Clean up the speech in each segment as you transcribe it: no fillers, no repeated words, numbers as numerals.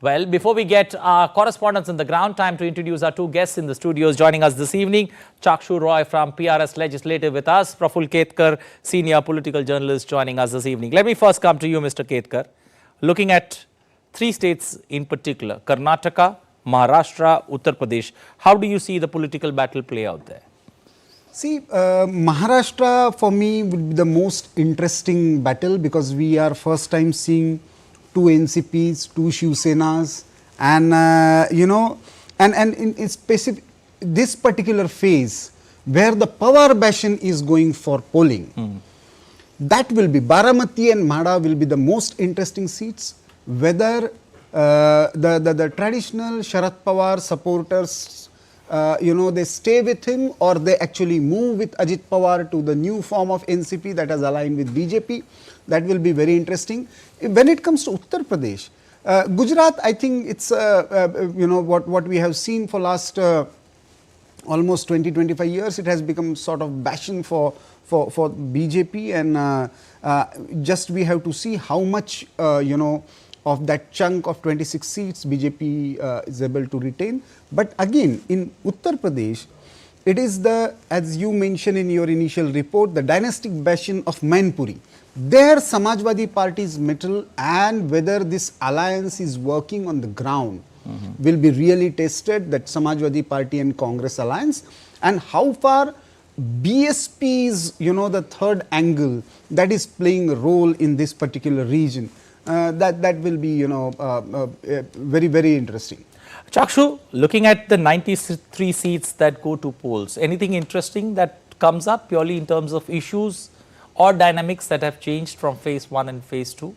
Well, before we get our correspondents on the ground, time to introduce our two guests in the studios joining us this evening. Chakshu Roy from PRS Legislative with us, Praful Ketkar, senior political journalist joining us this evening. Let me first come to you, Mr. Ketkar. Looking at three states in particular, Karnataka, Maharashtra, Uttar Pradesh, how do you see the political battle play out there? See, Maharashtra for me would be the most interesting battle because we are first time seeing two NCPs, two Shiv Senas, and and in specific this particular phase where the power bastion is going for polling, that will be Baramati and Mada will be the most interesting seats. Whether the traditional Sharad Pawar supporters, they stay with him or they actually move with Ajit Pawar to the new form of NCP that has aligned with BJP. That will be very interesting. When it comes to Uttar Pradesh, Gujarat, I think it's, what we have seen for last almost 20-25 years, it has become sort of bastion for BJP, and just we have to see how much, of that chunk of 26 seats BJP is able to retain. But again, in Uttar Pradesh, it is as you mentioned in your initial report, the dynastic bastion of Mainpuri. There Samajwadi Party's mettle and whether this alliance is working on the ground will be really tested, that Samajwadi Party and Congress alliance, and how far BSP is, the third angle that is playing a role in this particular region. That will be, very, very interesting. Chakshu, looking at the 93 seats that go to polls, anything interesting that comes up purely in terms of issues or dynamics that have changed from phase 1 and phase 2?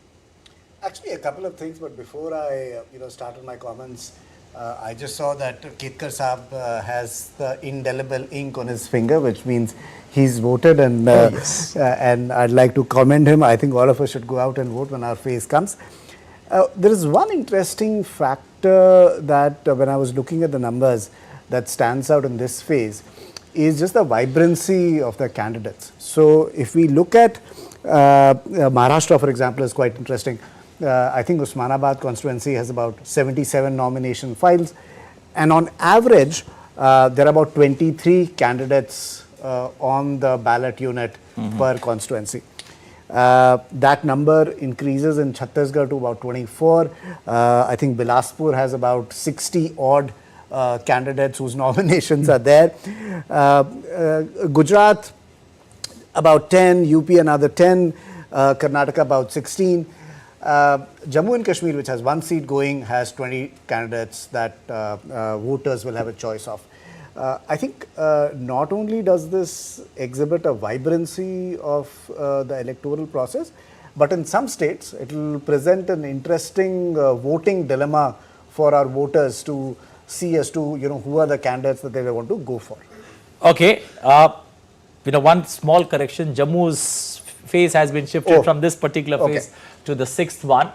Actually, a couple of things, but before I started my comments, I just saw that Ketkar Saab has the indelible ink on his finger, which means he's voted, and yes. And I'd like to commend him. I think all of us should go out and vote when our phase comes. There is one interesting factor that when I was looking at the numbers that stands out in this phase is just the vibrancy of the candidates. So if we look at Maharashtra, for example, is quite interesting. I think Osmanabad constituency has about 77 nomination files, and on average there are about 23 candidates on the ballot unit per constituency. That number increases in Chhattisgarh to about 24. I think Bilaspur has about 60 odd candidates whose nominations are there. Gujarat about 10, UP another 10, Karnataka about 16. Jammu and Kashmir, which has one seat going, has 20 candidates that voters will have a choice of. I think not only does this exhibit a vibrancy of the electoral process, but in some states it will present an interesting voting dilemma for our voters to see as to who are the candidates that they want to go for. Okay, one small correction: Jammu's phase has been shifted from this particular phase to the 6th one.